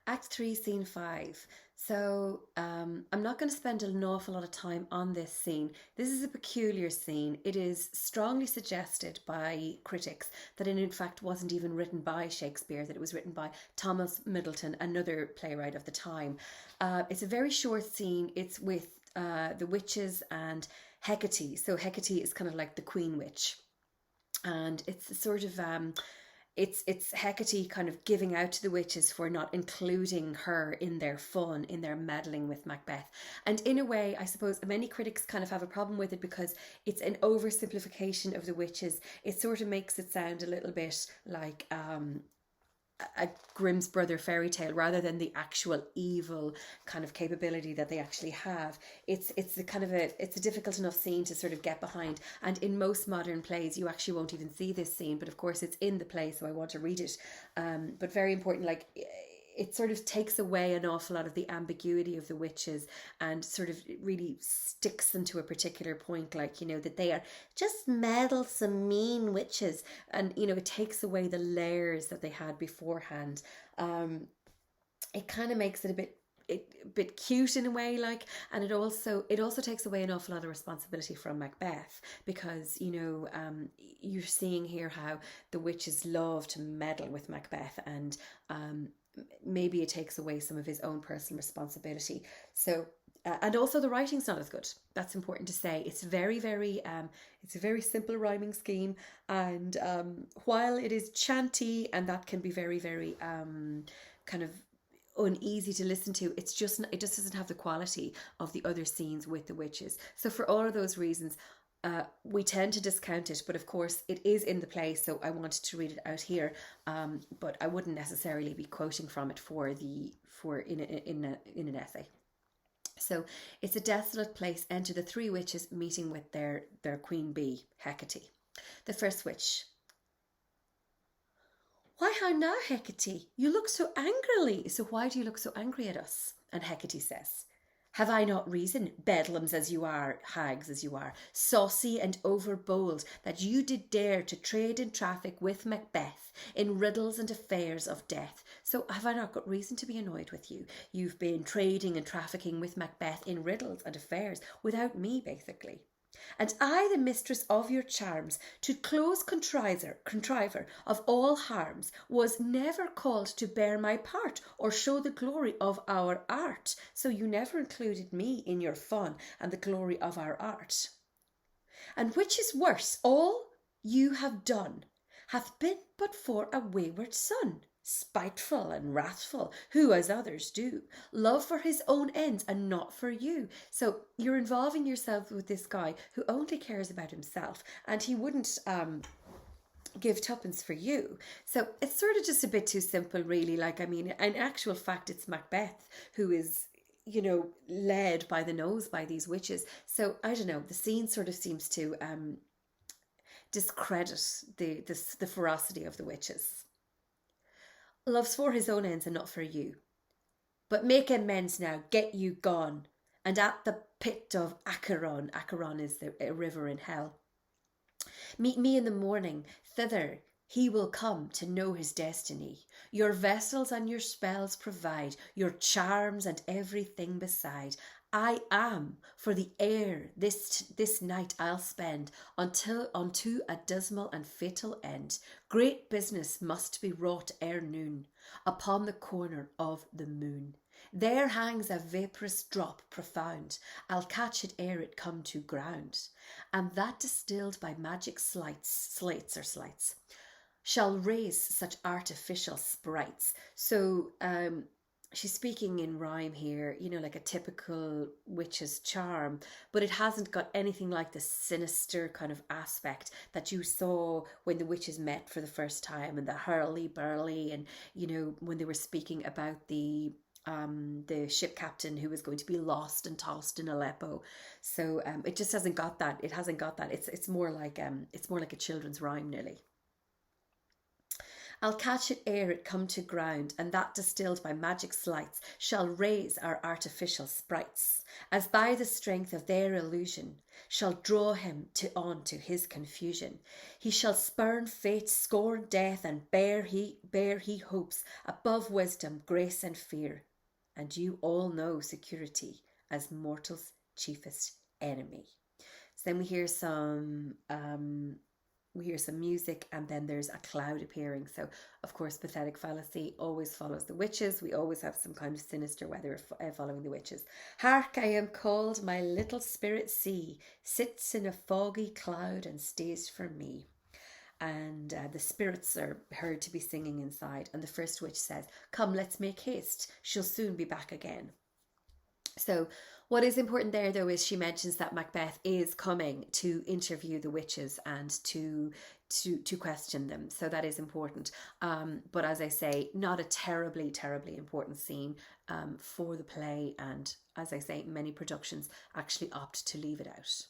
Act 3, Scene 5. So I'm not going to spend an awful lot of time on this scene. This is a peculiar scene. It is strongly suggested by critics that it in fact wasn't even written by Shakespeare, that it was written by Thomas Middleton, another playwright of the time. It's a very short scene. It's with the witches and Hecate. So Hecate is kind of like the queen witch. And it's sort of it's Hecate kind of giving out to the witches for not including her in their fun, in their meddling with Macbeth. And in a way, I suppose many critics kind of have a problem with it because it's an oversimplification of the witches. It sort of makes it sound a little bit like a Grimm's brother fairy tale rather than the actual evil kind of capability that they actually have. It's a kind of it's a difficult enough scene to sort of get behind, and in most modern plays you actually won't even see this scene, but of course it's in the play, so I want to read it. But very important, like it sort of takes away an awful lot of the ambiguity of the witches and sort of really sticks them to a particular point, like, you know, that they are just meddlesome, mean witches. And, you know, it takes away the layers that they had beforehand. It kind of makes it a bit cute in a way, like, and it also takes away an awful lot of responsibility from Macbeth, because, you know, you're seeing here how the witches love to meddle with Macbeth, and maybe it takes away some of his own personal responsibility. So and also the writing's not as good. That's important to say. It's it's a very simple rhyming scheme, and while it is chanty and that can be very kind of uneasy to listen to, it just doesn't have the quality of the other scenes with the witches. So for all of those reasons, we tend to discount it, but of course it is in the play, so I wanted to read it out here. But I wouldn't necessarily be quoting from it in an essay. So it's a desolate place. Enter the three witches, meeting with their queen bee, Hecate. The first witch. Why, how now, Hecate? You look so angrily. So why do you look so angry at us? And Hecate says, have I not reason, bedlams as you are, hags as you are, saucy and overbold, that you did dare to trade in traffic with Macbeth in riddles and affairs of death? So have I not got reason to be annoyed with you? You've been trading and trafficking with Macbeth in riddles and affairs without me, basically. And I, the mistress of your charms, to close contriver of all harms, was never called to bear my part or show the glory of our art. So you never included me in your fun and the glory of our art. And which is worse, all you have done hath been but for a wayward son, spiteful and wrathful, who, as others do, love for his own ends and not for you. So you're involving yourself with this guy who only cares about himself, and he wouldn't give tuppence for you. So it's sort of just a bit too simple, really. Like, I mean, in actual fact, it's Macbeth who is, you know, led by the nose by these witches. So I don't know, the scene sort of seems to discredit the ferocity of the witches. Loves for his own ends and not for you. But make amends now, get you gone. And at the pit of Acheron, Acheron is a river in hell, meet me in the morning, thither he will come to know his destiny. Your vessels and your spells provide, your charms and everything beside. I am for the air this night I'll spend until unto a dismal and fatal end. Great business must be wrought ere noon upon the corner of the moon. There hangs a vaporous drop profound. I'll catch it ere it come to ground, and that distilled by magic slates shall raise such artificial sprites. So she's speaking in rhyme here, you know, like a typical witch's charm, but it hasn't got anything like the sinister kind of aspect that you saw when the witches met for the first time, and the hurly-burly, and, you know, when they were speaking about the ship captain who was going to be lost and tossed in Aleppo. So it just hasn't got that. It hasn't got that. It's more like a children's rhyme nearly. I'll catch it ere it come to ground, and that distilled by magic sleights shall raise our artificial sprites, as by the strength of their illusion shall draw him on to his confusion. He shall spurn fate, scorn death, and bear he hopes above wisdom, grace, and fear. And you all know security as mortal's chiefest enemy. So then we hear some music, and then there's a cloud appearing. So, of course, pathetic fallacy always follows the witches. We always have some kind of sinister weather following the witches. Hark, I am called, my little spirit see, sits in a foggy cloud and stays for me. And the spirits are heard to be singing inside. And the first witch says, come, let's make haste. She'll soon be back again. So what is important there, though, is she mentions that Macbeth is coming to interview the witches and to question them. So that is important. But as I say, not a terribly important scene for the play. And as I say, many productions actually opt to leave it out.